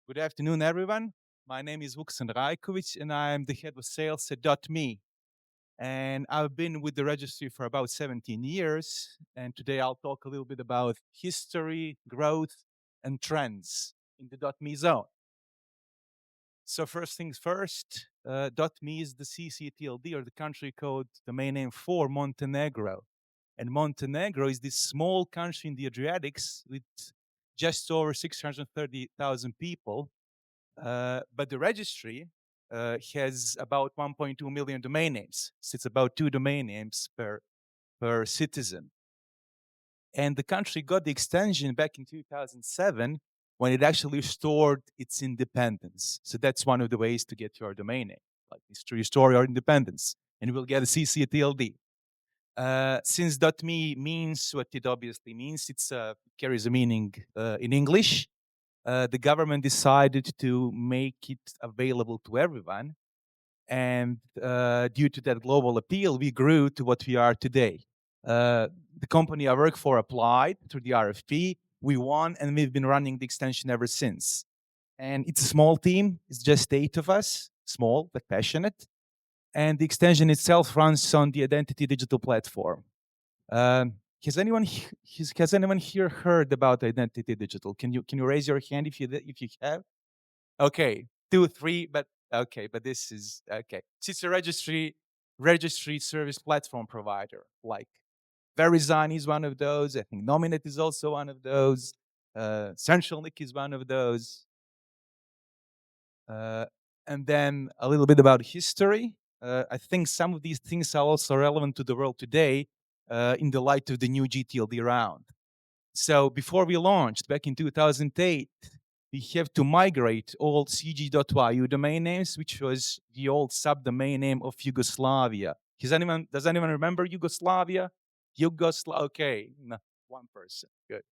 Good afternoon, everyone. My name is Vuksan Rajkovic, and I'm the head of sales at .me. And I've been with the registry for about 17 years. And today I'll talk a little bit about history, growth, and trends in the .me zone. So first things first, .me is the ccTLD, or the country code domain name for Montenegro. And Montenegro is this small country in the Adriatics with just over 630,000 people. But the registry has about 1.2 million domain names. So it's about 2 domain names per citizen. And the country got the extension back in 2007 when it actually restored its independence. So that's one of the ways to get your domain name, like is to restore your independence. And we'll get a ccTLD. Since .me means what it obviously means, it carries a meaning in English. The government decided to make it available to everyone. And due to that global appeal, we grew to what we are today. The company I work for applied through the RFP. We won, and we've been running the extension ever since. And it's a small team. It's just 8 of us, small but passionate. And the extension itself runs on the Identity Digital platform. Um, has anyone here heard about Identity Digital? Can you raise your hand if you have? Okay, 2, 3, but okay, but this is okay. It's a registry service platform provider. Like Verizon is one of those. I think Nominate is also one of those. CentralLink is one of those. Uh, and then a little bit about history. I think some of these things are also relevant to the world today in the light of the new GTLD round. So before we launched back in 2008, we have to migrate all cg.yu domain names, which was the old subdomain name of Yugoslavia. Does anyone remember Yugoslavia? Okay, no, one person, good.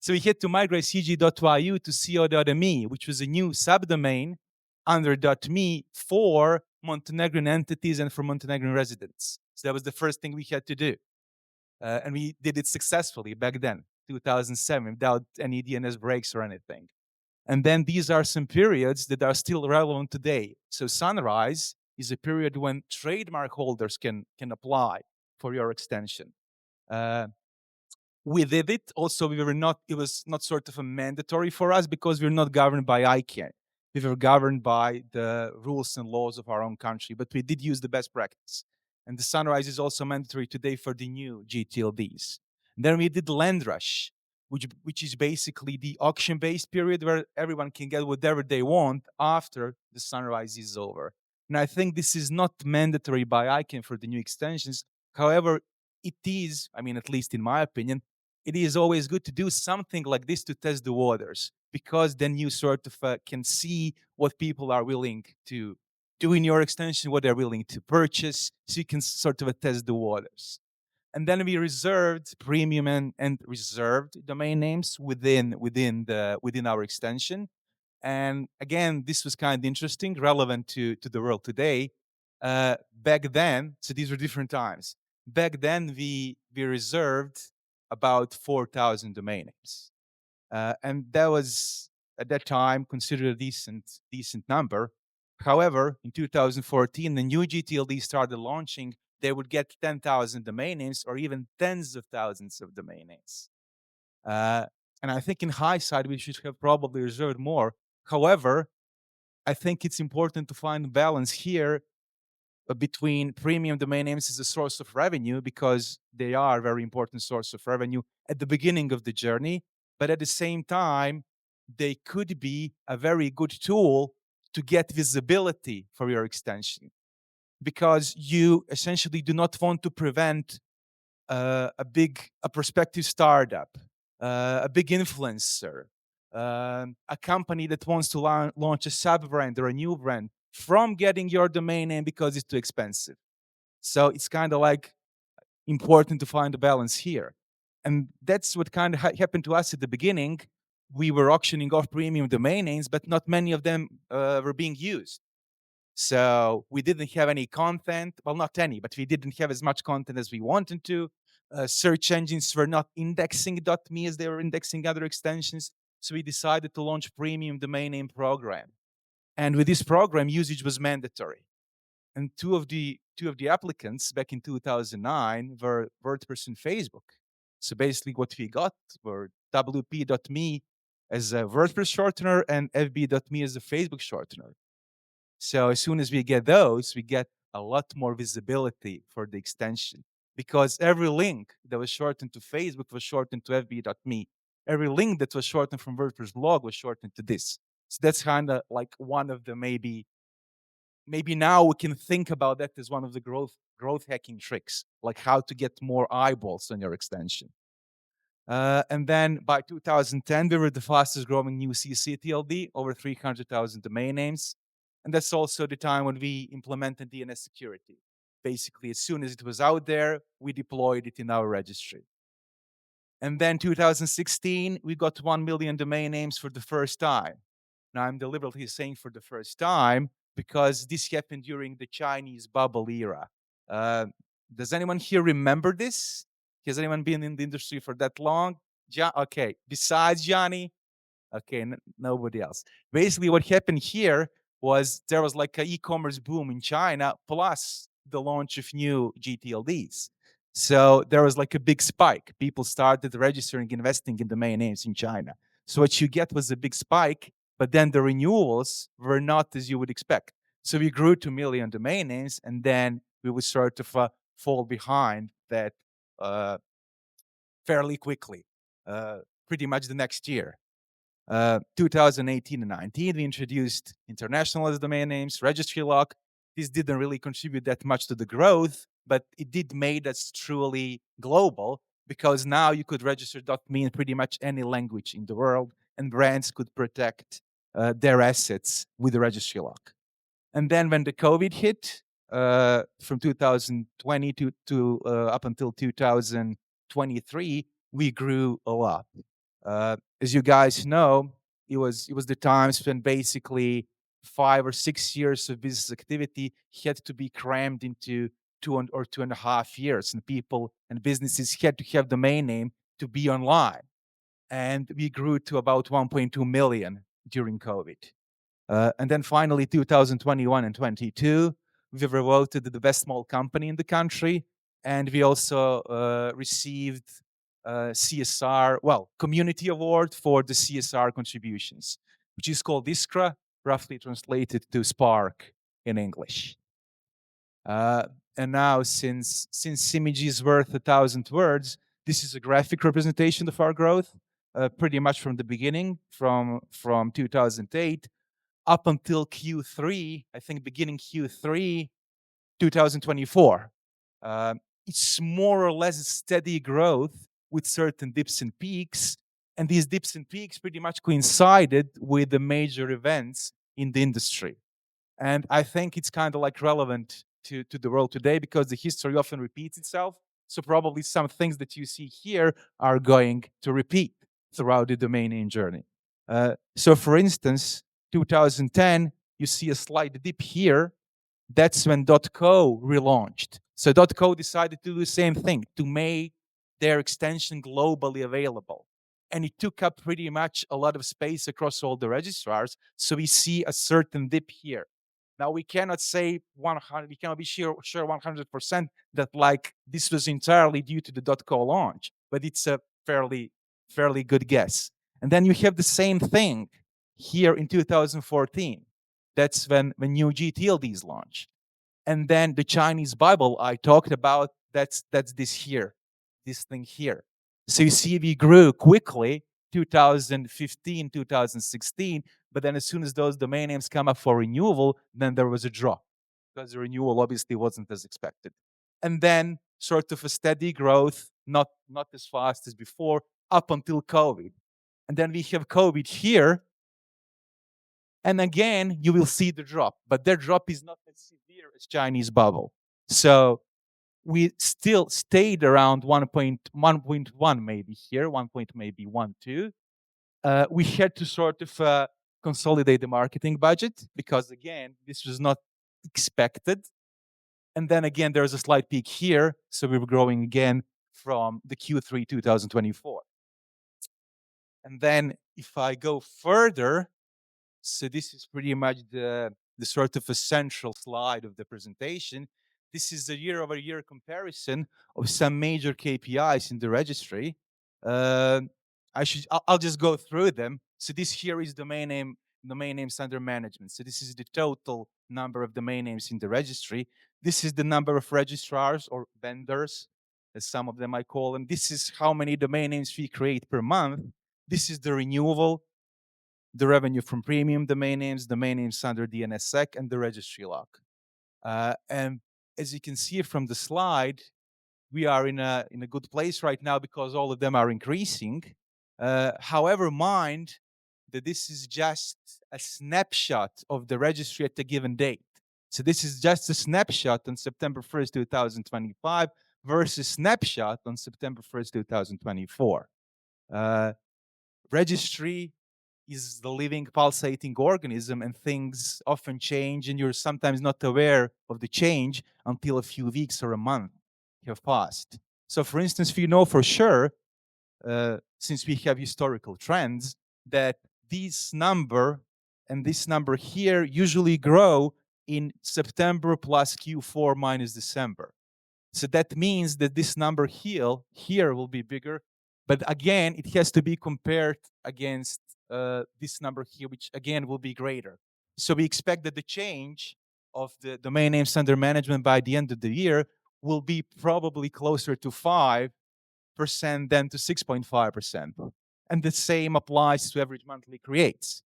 So we had to migrate cg.yu to co.me, which was a new subdomain under .me for Montenegrin entities and for Montenegrin residents. So that was the first thing we had to do. And we did it successfully back then, 2007, without any DNS breaks or anything. And then these are some periods that are still relevant today. So Sunrise is a period when trademark holders can apply for your extension. We did it. Also, it was not sort of a mandatory for us because we're not governed by ICANN. We were governed by the rules and laws of our own country, but we did use the best practice. And the Sunrise is also mandatory today for the new GTLDs. And then we did Land Rush, which is basically the auction-based period where everyone can get whatever they want after the Sunrise is over. And I think this is not mandatory by ICANN for the new extensions. However, it is, I mean, at least in my opinion, it is always good to do something like this to test the waters, because then you sort of can see what people are willing to do in your extension, what they're willing to purchase, so you can sort of test the waters. And then we reserved premium and reserved domain names within our extension. And again, this was kind of interesting, relevant to the world today. Back then, so these were different times. Back then, we reserved about 4,000 domain names, and that was at that time considered a decent number. However, in 2014, the new GTLD started launching. They would get 10,000 domain names, or even tens of thousands of domain names. And I think in hindsight, we should have probably reserved more. However, I think it's important to find balance here between premium domain names as a source of revenue, because they are a very important source of revenue at the beginning of the journey. But at the same time, they could be a very good tool to get visibility for your extension, because you essentially do not want to prevent a prospective startup, a big influencer, a company that wants to launch a sub brand or a new brand from getting your domain name because it's too expensive. So it's kind of like important to find a balance here. And that's what kind of happened to us at the beginning. We were auctioning off premium domain names, but not many of them were being used. So we didn't have any content. Well, not any, but we didn't have as much content as we wanted to. Search engines were not indexing .me as they were indexing other extensions. So we decided to launch premium domain name program. And with this program, usage was mandatory. And two of the applicants back in 2009 were WordPress and Facebook. So basically, what we got were wp.me as a WordPress shortener and fb.me as a Facebook shortener. So as soon as we get those, we get a lot more visibility for the extension because every link that was shortened to Facebook was shortened to fb.me. Every link that was shortened from WordPress blog was shortened to this. So that's kind of like one of the maybe now we can think about that as one of the growth hacking tricks, like how to get more eyeballs on your extension. And then by 2010, we were the fastest growing new ccTLD, over 300,000 domain names. And that's also the time when we implemented DNS security. Basically, as soon as it was out there, we deployed it in our registry. And then 2016, we got 1 million domain names for the first time. Now, I'm deliberately saying for the first time because this happened during the Chinese bubble era. Uh, does anyone here remember this? Has anyone been in the industry for that long? Okay, besides Johnny, okay, nobody else. Basically, what happened here was there was like an e-commerce boom in China, plus the launch of new GTLDs. So there was like a big spike. People started registering, investing in domain names in China. So what you get was a big spike, but then the renewals were not as you would expect. So we grew to 1 million domain names, and then we would sort of fall behind that fairly quickly, pretty much the next year. 2018 and 19, we introduced internationalized domain names, registry lock. This didn't really contribute that much to the growth, but it did made us truly global because now you could register .me in pretty much any language in the world, and brands could protect their assets with the registry lock. And then when the COVID hit, from 2020 to up until 2023, we grew a lot. As you guys know, it was the times when basically 5 or 6 years of business activity had to be crammed into 2.5 years, and people and businesses had to have domain name to be online. And we grew to about 1.2 million during COVID. And then finally, 2021 and 22, we were voted the best small company in the country. And we also received CSR, well, Community Award for the CSR contributions, which is called Iskra, roughly translated to Spark in English. And now, since image is worth 1,000 words, this is a graphic representation of our growth, pretty much from the beginning, from 2008 up until Q3, I think beginning Q3 2024. It's more or less steady growth with certain dips and peaks. And these dips and peaks pretty much coincided with the major events in the industry. And I think it's kind of like relevant to the world today because the history often repeats itself. So probably some things that you see here are going to repeat throughout the domain name journey. So for instance, 2010, you see a slight dip here. That's when .co relaunched. So .co decided to do the same thing, to make their extension globally available. And it took up pretty much a lot of space across all the registrars. So we see a certain dip here. Now we cannot say 100, we cannot be sure 100% that like this was entirely due to the .co launch, but it's a fairly good guess. And then you have the same thing here in 2014. That's when new GTLDs launch. And then the Chinese Bible I talked about, that's this thing here. So you see, we grew quickly, 2015, 2016, but then as soon as those domain names come up for renewal, then there was a drop because the renewal obviously wasn't as expected. And then sort of a steady growth, not as fast as before, up until COVID. And then we have COVID here, and again, you will see the drop, but their drop is not as severe as Chinese bubble. So we still stayed around 1.1 maybe here, 1 point maybe 1.2. We had to sort of consolidate the marketing budget because again, this was not expected. And then again, there's a slight peak here. So we were growing again from the Q3 2024. And then if I go further, so this is pretty much the sort of a central slide of the presentation. This is the year-over-year comparison of some major KPIs in the registry. Uh, I'll just go through them. So this here is domain names under management. So this is the total number of domain names in the registry. This is the number of registrars or vendors, as some of them I call them. This is how many domain names we create per month. This is the renewal, the revenue from premium domain names under DNSSEC, and the registry lock. And as you can see from the slide, we are in a good place right now because all of them are increasing. However, mind that this is just a snapshot of the registry at a given date. So this is just a snapshot on September 1st, 2025 versus snapshot on September 1st, 2024. Registry is the living pulsating organism, and things often change, and you're sometimes not aware of the change until a few weeks or a month have passed. So for instance, we know for sure, since we have historical trends, that this number and this number here usually grow in September plus Q4 minus December. So that means that this number here will be bigger, but again, it has to be compared against this number here, which again will be greater. So we expect that the change of the domain names under management by the end of the year will be probably closer to 5% than to 6.5%. And the same applies to average monthly creates.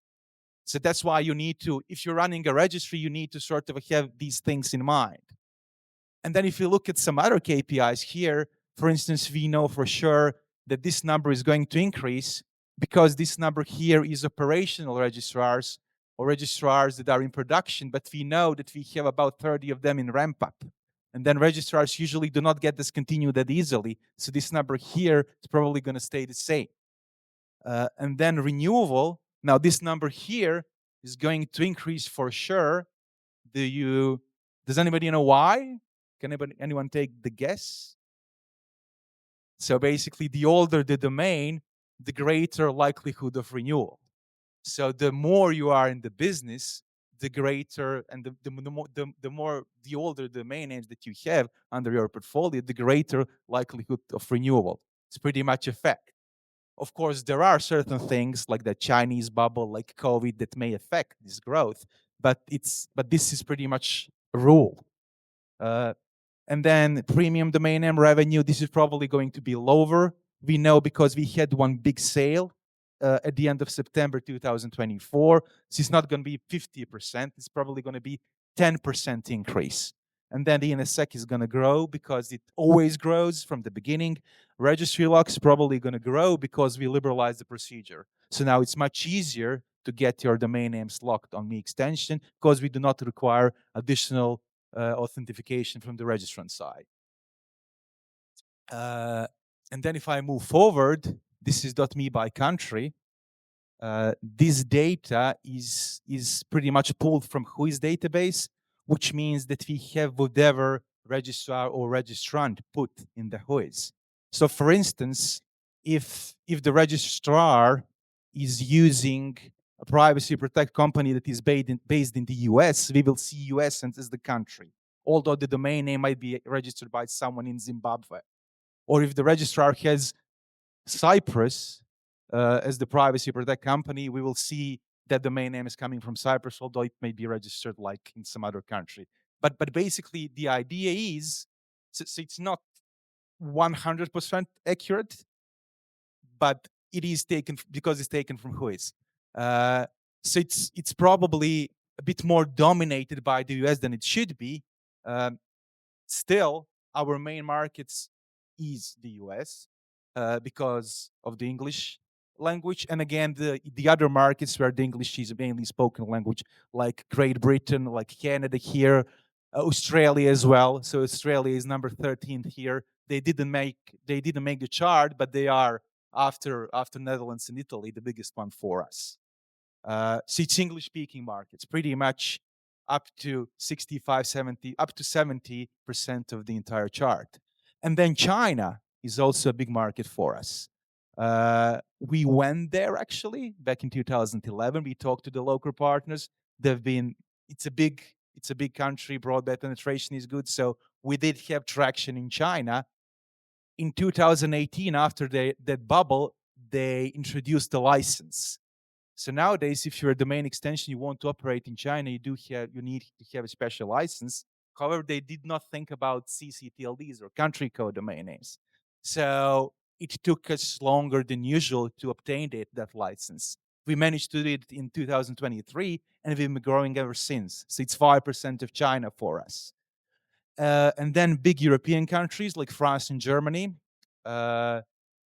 So that's why you need to, if you're running a registry, you need to sort of have these things in mind. And then if you look at some other KPIs here, for instance, we know for sure that this number is going to increase because this number here is operational registrars or registrars that are in production, but we know that we have about 30 of them in ramp up. And then registrars usually do not get discontinued that easily. So this number here is probably going to stay the same. And then renewable, now this number here is going to increase for sure. Does anybody know why? Can anyone take the guess? So basically, the older the domain, the greater likelihood of renewal. So the more you are in the business, the greater and the older domain names that you have under your portfolio, the greater likelihood of renewal. It's pretty much a fact. Of course, there are certain things like the Chinese bubble, like COVID, that may affect this growth, but this is pretty much a rule. And then premium domain name revenue, this is probably going to be lower. We know because we had one big sale at the end of September 2024. So it's not going to be 50%. It's probably going to be 10% increase. And then the NSSEC is going to grow because it always grows from the beginning. Registry lock is probably going to grow because we liberalize the procedure. So now it's much easier to get your domain names locked on ME extension because we do not require additional authentication from the registrant side. And then if I move forward, this is .me by country. This data is pretty much pulled from WHOIS database, which means that we have whatever registrar or registrant put in the WHOIS. So for instance, if the registrar is using a privacy protect company that is based in the US, we will see US as the country, although the domain name might be registered by someone in Zimbabwe. Or if the registrar has Cyprus as the privacy protect company, we will see that domain name is coming from Cyprus, although it may be registered like in some other country. But basically, the idea is, so it's not 100% accurate, but it is taken because it's taken from WHOIS. So it's probably a bit more dominated by the US than it should be. Still, our main markets is the US because of the English language. And again, the other markets where the English is mainly spoken language, like Great Britain, like Canada here, Australia as well. So Australia is number 13 here. They didn't make the chart, but they are after Netherlands and Italy, the biggest one for us. So it's English-speaking markets, pretty much up to 65, 70, up to 70% of the entire chart. And then China is also a big market for us. We went there actually back in 2011. We talked to the local partners. They've been it's a big country. Broadband penetration is good, so we did have traction in China. In 2018, after that bubble, they introduced the license. So nowadays, if you're a domain extension, you want to operate in China, you need to have a special license. However, they did not think about ccTLDs or country code domain names. So it took us longer than usual to obtain that license. We managed to do it in 2023, and we've been growing ever since. So it's 5% of China for us. And then big European countries like France and Germany. Uh,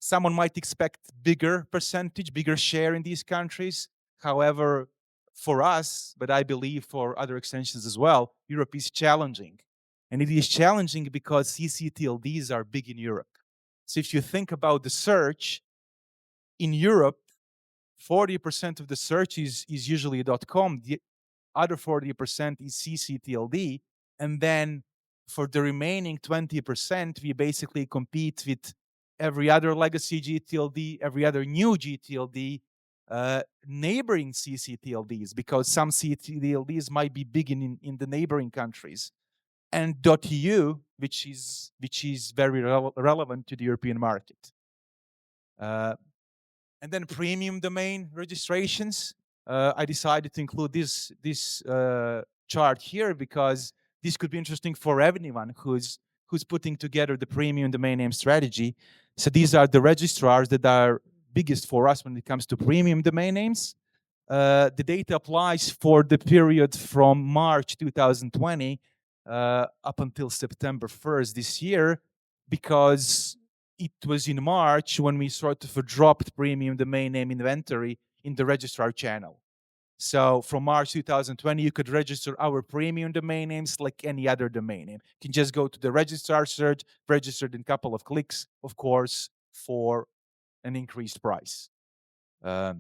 Someone might expect bigger percentage, bigger share in these countries. However, for us, but I believe for other extensions as well, Europe is challenging. And it is challenging because ccTLDs are big in Europe. So if you think about the search in Europe, 40% of the search is usually a .com. The other 40% is ccTLD. And then for the remaining 20%, we basically compete with every other legacy GTLD, every other new GTLD, neighboring ccTLDs, because some ccTLDs might be big in the neighboring countries. And .eu, which is very relevant to the European market. And then premium domain registrations. I decided to include this chart here because this could be interesting for anyone who's putting together the premium domain name strategy. So these are the registrars that are biggest for us when it comes to premium domain names. The data applies for the period from March 2020 up until September 1st this year, because it was in March when we sort of dropped premium domain name inventory in the registrar channel. So from March 2020, you could register our premium domain names like any other domain name. You can just go to the registrar search, registered in a couple of clicks, of course, for an increased price. The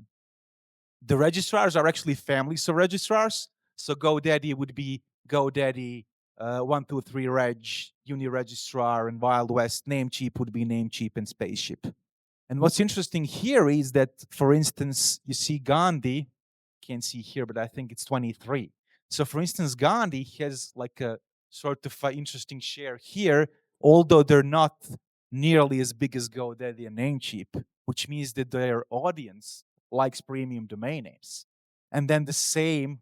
registrars are actually families of registrars. So GoDaddy would be GoDaddy 123 Reg, Uniregistrar, and Wild West. Namecheap would be Namecheap and Spaceship. And what's interesting here is that, for instance, you see Gandhi, can't see here, but I think it's 23. So for instance, Gandhi has like a sort of interesting share here, although they're not nearly as big as GoDaddy and Namecheap, which means that their audience likes premium domain names. And then the similar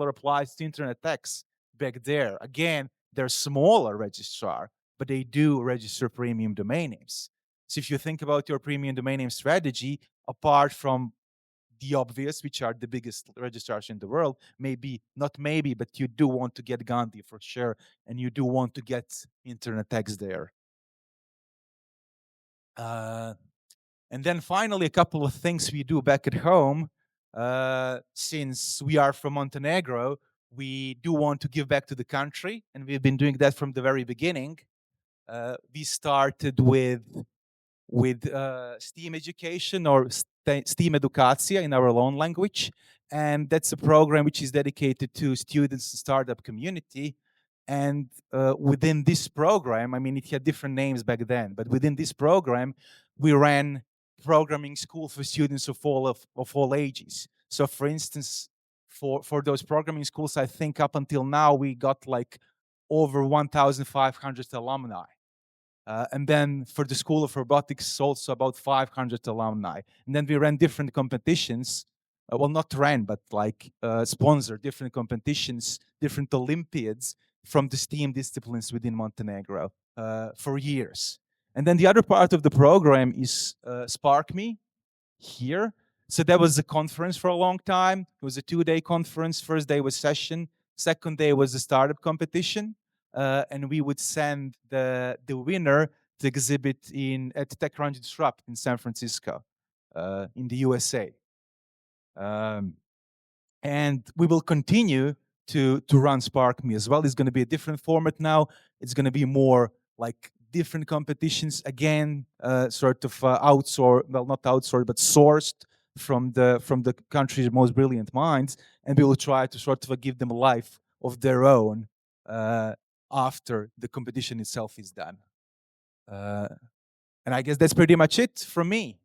applies to Internet X back there. Again, they're smaller registrar, but they do register premium domain names. So if you think about your premium domain name strategy, apart from the obvious, which are the biggest registrars in the world, but you do want to get Gandhi for sure, and you do want to get Internet X there. And then finally, a couple of things we do back at home. Since we are from Montenegro, we do want to give back to the country, and we've been doing that from the very beginning. We started with STEAM education, or STEAM edukacija in our own language. And that's a program which is dedicated to students and startup community. And within this program, I mean, it had different names back then, but within this program, we ran programming school for students of all ages. So for instance, for those programming schools, I think up until now, we got like over 1,500 alumni. And then for the School of Robotics, also about 500 alumni. And then we ran different competitions. Well, not ran, but like sponsor different competitions, different Olympiads from the STEAM disciplines within Montenegro for years. And then the other part of the program is Spark Me here. So that was a conference for a long time. It was a 2-day conference. First day was session. Second day was a startup competition. And we would send the winner to exhibit at TechCrunch Disrupt in San Francisco, in the USA. And we will continue to run Spark Me as well. It's going to be a different format now. It's going to be more like different competitions, again, sort of outsourced, well, not outsourced, but sourced from the country's most brilliant minds, and we will try to sort of give them a life of their own after the competition itself is done. And I guess that's pretty much it from me.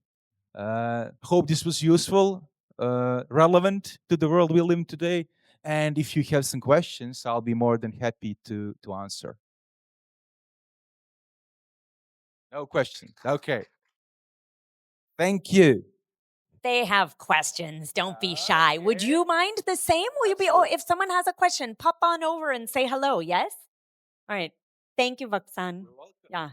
Hope this was useful, relevant to the world we live in today. And if you have some questions, I'll be more than happy to answer. No questions. Okay. Thank you. They have questions. Don't be shy. Would you mind the same? Will you be? Oh, if someone has a question, pop on over and say hello. Yes. All right. Thank you, Vuksan. You're welcome. Yeah.